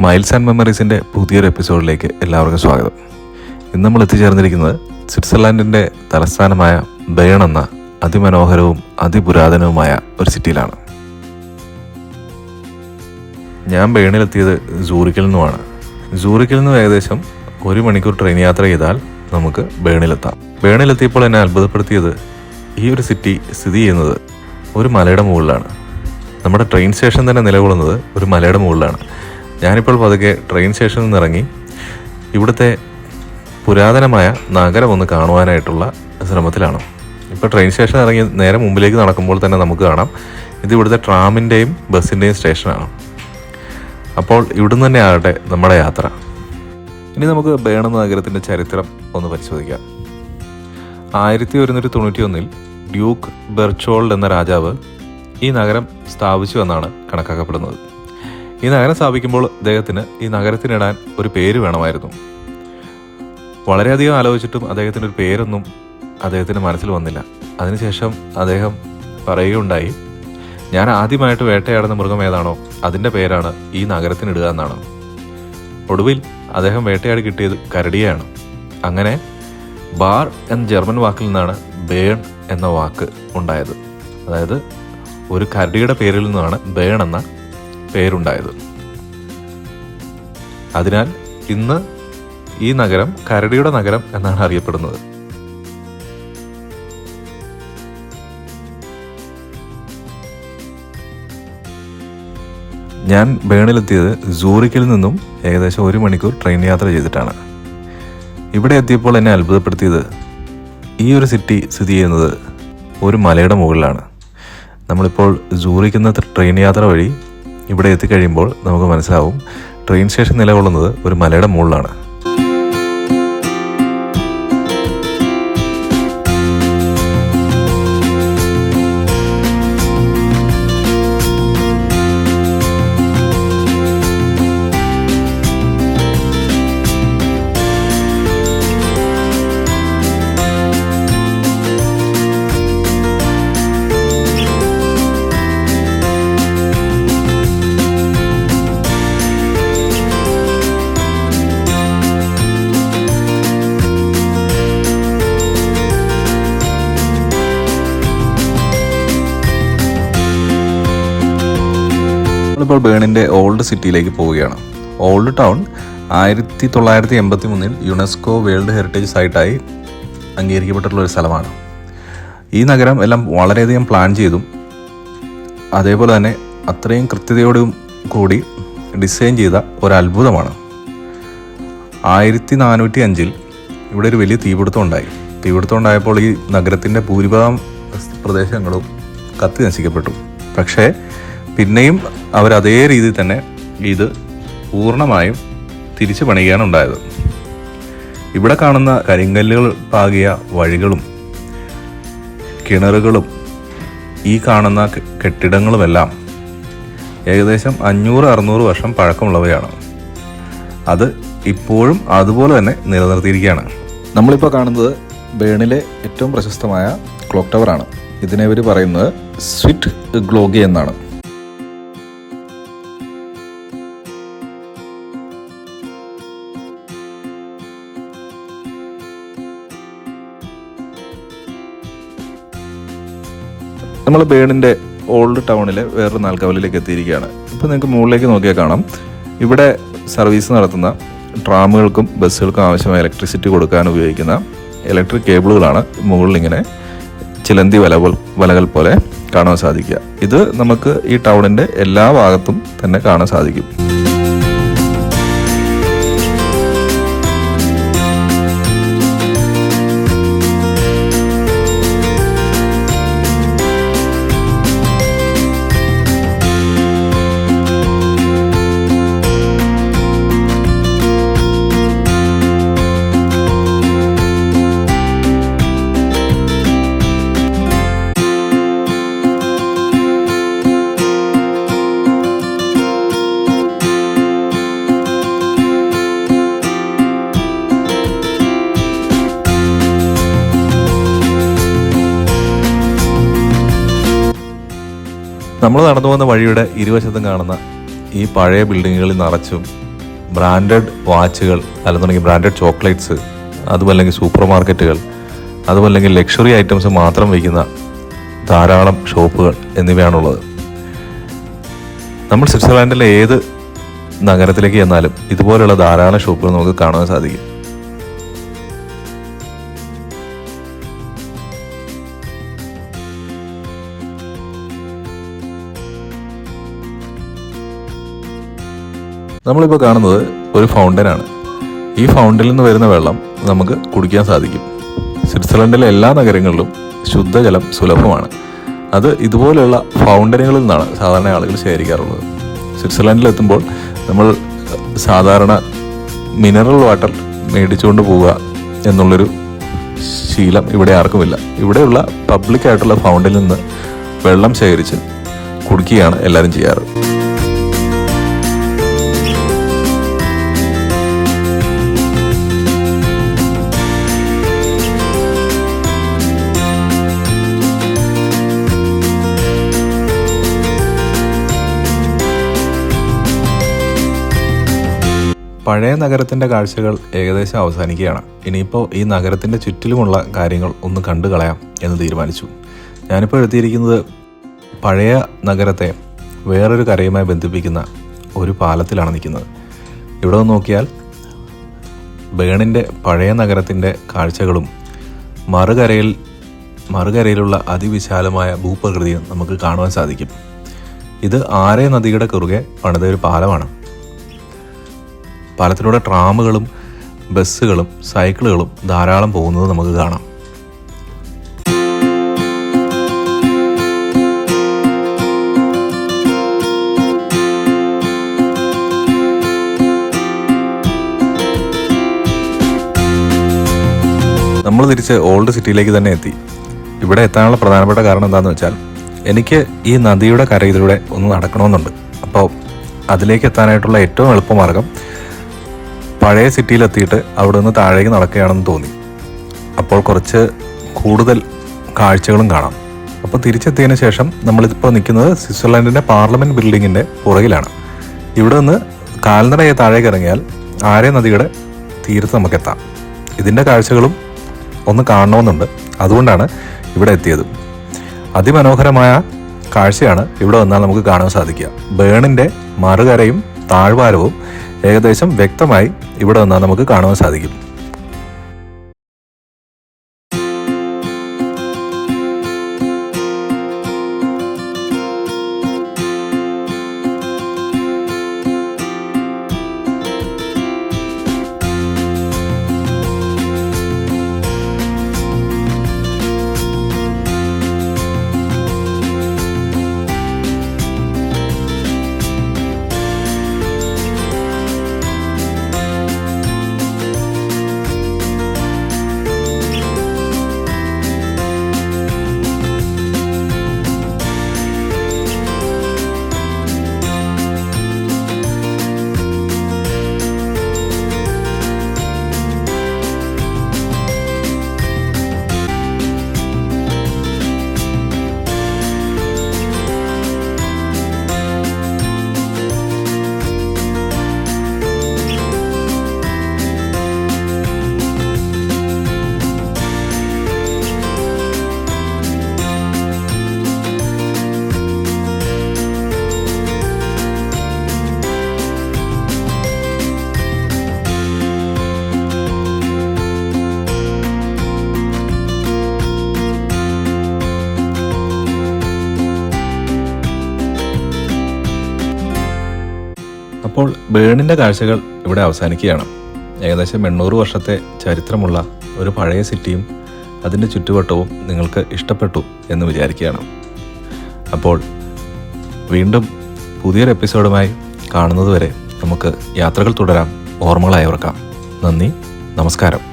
Miles and മെമ്മറീസിൻ്റെ പുതിയൊരു എപ്പിസോഡിലേക്ക് എല്ലാവർക്കും സ്വാഗതം. ഇന്ന് നമ്മൾ എത്തിച്ചേർന്നിരിക്കുന്നത് സ്വിറ്റ്സർലാൻഡിൻ്റെ തലസ്ഥാനമായ ബേൺ എന്ന അതിമനോഹരവും അതിപുരാതനവുമായ ഒരു സിറ്റിയിലാണ്. ഞാൻ ബേണിലെത്തിയത് സൂറിക്കിൽ നിന്നുമാണ്. സൂറിക്കിൽ നിന്നും ഏകദേശം 1 മണിക്കൂർ ട്രെയിൻ യാത്ര ചെയ്താൽ നമുക്ക് ബേണിലെത്താം. ബേണിലെത്തിയപ്പോൾ എന്നെ അത്ഭുതപ്പെടുത്തിയത് ഈ ഒരു സിറ്റി സ്ഥിതി ചെയ്യുന്നത് ഒരു മലയുടെ മുകളിലാണ്. നമ്മുടെ ട്രെയിൻ സ്റ്റേഷൻ തന്നെ നിലകൊള്ളുന്നത് ഒരു മലയുടെ മുകളിലാണ്. ഞാനിപ്പോൾ പതുക്കെ ട്രെയിൻ സ്റ്റേഷനിൽ നിന്ന് ഇറങ്ങി ഇവിടുത്തെ പുരാതനമായ നഗരം ഒന്ന് കാണുവാനായിട്ടുള്ള ശ്രമത്തിലാണ്. ഇപ്പോൾ ട്രെയിൻ സ്റ്റേഷൻ ഇറങ്ങി നേരെ മുമ്പിലേക്ക് നടക്കുമ്പോൾ തന്നെ നമുക്ക് കാണാം ഇത് ഇവിടുത്തെ ട്രാമിൻ്റെയും ബസ്സിൻ്റെയും സ്റ്റേഷനാണ്. അപ്പോൾ ഇവിടുന്ന് തന്നെ ആകട്ടെ നമ്മുടെ യാത്ര. ഇനി നമുക്ക് ബേൺ എന്ന നഗരത്തിൻ്റെ ചരിത്രം ഒന്ന് പരിശോധിക്കാം. 1191 ഡ്യൂക്ക് ബെർച്ചോൾഡ് എന്ന രാജാവ് ഈ നഗരം സ്ഥാപിച്ചു എന്നാണ് കണക്കാക്കപ്പെടുന്നത്. ഈ നഗരം സ്ഥാപിക്കുമ്പോൾ അദ്ദേഹത്തിന് ഈ നഗരത്തിനിടാൻ ഒരു പേര് വേണമായിരുന്നു. വളരെയധികം ആലോചിച്ചിട്ടും അദ്ദേഹത്തിന് ഒരു പേരൊന്നും അദ്ദേഹത്തിന് മനസ്സിൽ വന്നില്ല. അതിനുശേഷം അദ്ദേഹം പറയുകയുണ്ടായി, ഞാൻ ആദ്യമായിട്ട് വേട്ടയാടുന്ന മൃഗം ഏതാണോ അതിൻ്റെ പേരാണ് ഈ നഗരത്തിനിടുക എന്നാണ്. ഒടുവിൽ അദ്ദേഹം വേട്ടയാടി കിട്ടിയത് കരടിയാണ്. അങ്ങനെ ബാർ എന്ന ജർമ്മൻ വാക്കിൽ നിന്നാണ് ബേൺ എന്ന വാക്ക് ഉണ്ടായത്. അതായത് ഒരു കരടിയുടെ പേരിൽ നിന്നാണ് ബേൺ എന്ന പേരുണ്ടായത്. അതിനാൽ ഇന്ന് ഈ നഗരം കരടിയുടെ നഗരം എന്നാണ് അറിയപ്പെടുന്നത്. ഞാൻ ബേണിലെത്തിയത് സൂറിക്കിൽ നിന്നും ഏകദേശം 1 മണിക്കൂർ ട്രെയിൻ യാത്ര ചെയ്തിട്ടാണ്. ഇവിടെ എത്തിയപ്പോൾ എന്നെ അത്ഭുതപ്പെടുത്തിയത് ഈ ഒരു സിറ്റി സ്ഥിതി ചെയ്യുന്നത് ഒരു മലയുടെ മുകളിലാണ്. നമ്മളിപ്പോൾ സൂറിക്കിൽ നിന്ന് ട്രെയിൻ യാത്ര വഴി ഇവിടെ എത്തിക്കഴിയുമ്പോൾ നമുക്ക് മനസ്സിലാവും ട്രെയിൻ സ്റ്റേഷൻ നിലകൊള്ളുന്നത് ഒരു മലയുടെ മുകളിലാണ്. ഇപ്പോൾ ബേണിൻ്റെ ഓൾഡ് സിറ്റിയിലേക്ക് പോവുകയാണ്. Old town 1983 UNESCO world heritage സൈറ്റായി അംഗീകരിക്കപ്പെട്ടിട്ടുള്ളൊരു സ്ഥലമാണ്. ഈ നഗരം എല്ലാം വളരെയധികം പ്ലാൻ ചെയ്തും അതേപോലെ തന്നെ അത്രയും കൃത്യതയോടും കൂടി ഡിസൈൻ ചെയ്ത ഒരു അത്ഭുതമാണ്. 1405 ഇവിടെ ഒരു വലിയ തീപിടുത്തം ഉണ്ടായപ്പോൾ ഈ നഗരത്തിൻ്റെ ഭൂരിഭാഗം പ്രദേശങ്ങളും കത്തി നശിക്കപ്പെട്ടു. പക്ഷേ പിന്നെയും അവരതേ രീതിയിൽ തന്നെ ഇത് പൂർണ്ണമായും തിരിച്ചു പണിയുകയാണ് ഉണ്ടായത്. ഇവിടെ കാണുന്ന കരിങ്കല്ലുകൾ പാകിയ വഴികളും കിണറുകളും ഈ കാണുന്ന കെട്ടിടങ്ങളുമെല്ലാം ഏകദേശം 500-600 വർഷം പഴക്കമുള്ളവയാണ്. അത് ഇപ്പോഴും അതുപോലെ തന്നെ നിലനിർത്തിയിരിക്കുകയാണ്. നമ്മളിപ്പോൾ കാണുന്നത് ബേണിലെ ഏറ്റവും പ്രശസ്തമായ ക്ലോക്ക് ടവറാണ്. ഇതിനെ ഇവർ പറയുന്നത് സ്വിറ്റ് ഗ്ലോഗി എന്നാണ്. നമ്മൾ ബേണിൻ്റെ ഓൾഡ് ടൗണിലെ വേറൊരു നാൽക്കവലിലേക്ക് എത്തിയിരിക്കുകയാണ്. ഇപ്പോൾ നിങ്ങൾക്ക് മുകളിലേക്ക് നോക്കിയാൽ കാണാം ഇവിടെ സർവീസ് നടത്തുന്ന ട്രാമുകൾക്കും ബസ്സുകൾക്കും ആവശ്യമായ ഇലക്ട്രിസിറ്റി കൊടുക്കാൻ ഉപയോഗിക്കുന്ന ഇലക്ട്രിക് കേബിളുകളാണ് മുകളിൽ ഇങ്ങനെ ചിലന്തി വലകൾ പോലെ കാണാൻ സാധിക്കുക. ഇത് നമുക്ക് ഈ ടൗണിൻ്റെ എല്ലാ ഭാഗത്തും തന്നെ കാണാൻ സാധിക്കും. നമ്മൾ നടന്നു പോകുന്ന വഴിയുടെ ഇരുവശത്തും കാണുന്ന ഈ പഴയ ബിൽഡിങ്ങുകളിൽ നിറച്ചും ബ്രാൻഡഡ് വാച്ചുകൾ, അല്ലെന്നുണ്ടെങ്കിൽ ബ്രാൻഡഡ് ചോക്ലേറ്റ്സ്, അതുമല്ലെങ്കിൽ സൂപ്പർ മാർക്കറ്റുകൾ, അതുമല്ലെങ്കിൽ ലക്ഷറി ഐറ്റംസ് മാത്രം വയ്ക്കുന്ന ധാരാളം ഷോപ്പുകൾ എന്നിവയാണുള്ളത്. നമ്മൾ സ്വിറ്റ്സർലാൻഡിലെ ഏത് നഗരത്തിലേക്ക് ചെന്നാലും ഇതുപോലെയുള്ള ധാരാളം ഷോപ്പുകൾ നമുക്ക് കാണാൻ സാധിക്കും. നമ്മളിപ്പോൾ കാണുന്നത് ഒരു ഫൗണ്ടനാണ്. ഈ ഫൗണ്ടനിൽ നിന്ന് വരുന്ന വെള്ളം നമുക്ക് കുടിക്കാൻ സാധിക്കും. സ്വിറ്റ്സർലൻഡിലെ എല്ലാ നഗരങ്ങളിലും ശുദ്ധജലം സുലഭമാണ്. അത് ഇതുപോലെയുള്ള ഫൗണ്ടനുകളിൽ നിന്നാണ് സാധാരണ ആളുകൾ ശേഖരിക്കാറുള്ളത്. സ്വിറ്റ്സർലൻഡിലെത്തുമ്പോൾ നമ്മൾ സാധാരണ മിനറൽ വാട്ടർ മേടിച്ചുകൊണ്ട് പോവുക എന്നുള്ളൊരു ശീലം ഇവിടെ ആർക്കുമില്ല. ഇവിടെയുള്ള പബ്ലിക്കായിട്ടുള്ള ഫൗണ്ടനിൽ നിന്ന് വെള്ളം ശേഖരിച്ച് കുടിക്കുകയാണ് എല്ലാവരും ചെയ്യാറ്. പഴയ നഗരത്തിൻ്റെ കാഴ്ചകൾ ഏകദേശം അവസാനിക്കുകയാണ്. ഇനിയിപ്പോൾ ഈ നഗരത്തിൻ്റെ ചുറ്റിലുമുള്ള കാര്യങ്ങൾ ഒന്ന് കണ്ടു കളയാം എന്ന് തീരുമാനിച്ചു. ഞാനിപ്പോൾ എത്തിയിരിക്കുന്നത് പഴയ നഗരത്തെ വേറൊരു കരയുമായി ബന്ധിപ്പിക്കുന്ന ഒരു പാലത്തിലാണ് നിൽക്കുന്നത്. ഇവിടെ നിന്ന് നോക്കിയാൽ ബേണിൻ്റെ പഴയ നഗരത്തിൻ്റെ കാഴ്ചകളും മറുകരയിലുള്ള അതിവിശാലമായ ഭൂപ്രകൃതിയും നമുക്ക് കാണുവാൻ സാധിക്കും. ഇത് ആരെ നദിയുടെ കുറുകെ പണിത ഒരു പാലമാണ്. പാലത്തിലൂടെ ട്രാമുകളും ബസ്സുകളും സൈക്കിളുകളും ധാരാളം പോകുന്നത് നമുക്ക് കാണാം. നമ്മൾ തിരിച്ച് ഓൾഡ് സിറ്റിയിലേക്ക് തന്നെ എത്തി. ഇവിടെ എത്താനുള്ള പ്രധാനപ്പെട്ട കാരണം എന്താണെന്ന് വെച്ചാൽ, എനിക്ക് ഈ നദിയുടെ കരയിലൂടെ ഒന്ന് നടക്കണമെന്നുണ്ട്. അപ്പോൾ അതിലേക്ക് എത്താനായിട്ടുള്ള ഏറ്റവും എളുപ്പമാർഗം പഴയ സിറ്റിയിലെത്തിയിട്ട് അവിടെ നിന്ന് താഴേക്ക് നടക്കുകയാണെന്ന് തോന്നി. അപ്പോൾ കുറച്ച് കൂടുതൽ കാഴ്ചകളും കാണാം. അപ്പോൾ തിരിച്ചെത്തിയതിന് ശേഷം നമ്മളിപ്പോൾ നിൽക്കുന്നത് സ്വിറ്റ്സർലൻഡിൻ്റെ പാർലമെൻറ്റ് ബിൽഡിങ്ങിൻ്റെ പുറകിലാണ്. ഇവിടെ നിന്ന് കാൽനടയെ താഴേക്ക് ഇറങ്ങിയാൽ ആരെ നദിയുടെ തീരത്ത് നമുക്കെത്താം. ഇതിൻ്റെ കാഴ്ചകളും ഒന്ന് കാണണമെന്നുണ്ട്. അതുകൊണ്ടാണ് ഇവിടെ എത്തിയത്. അതിമനോഹരമായ കാഴ്ചയാണ് ഇവിടെ വന്നാൽ നമുക്ക് കാണാൻ സാധിക്കുക. ബേണിൻ്റെ മറുകരയും താഴ്വാരവും ഏകദേശം വ്യക്തമായി ഇവിടെ വന്നാൽ നമുക്ക് കാണുവാൻ സാധിക്കും. അപ്പോൾ ബേണിൻ്റെ കാഴ്ചകൾ ഇവിടെ അവസാനിക്കുകയാണ്. ഏകദേശം 800 വർഷത്തെ ചരിത്രമുള്ള ഒരു പഴയ സിറ്റിയും അതിൻ്റെ ചുറ്റുവട്ടവും നിങ്ങൾക്ക് ഇഷ്ടപ്പെട്ടു എന്ന് വിചാരിക്കുകയാണ്. അപ്പോൾ വീണ്ടും പുതിയൊരു എപ്പിസോഡുമായി കാണുന്നതുവരെ നമുക്ക് യാത്രകൾ തുടരാം, ഓർമ്മകളായി ഓർക്കാം. നന്ദി, നമസ്കാരം.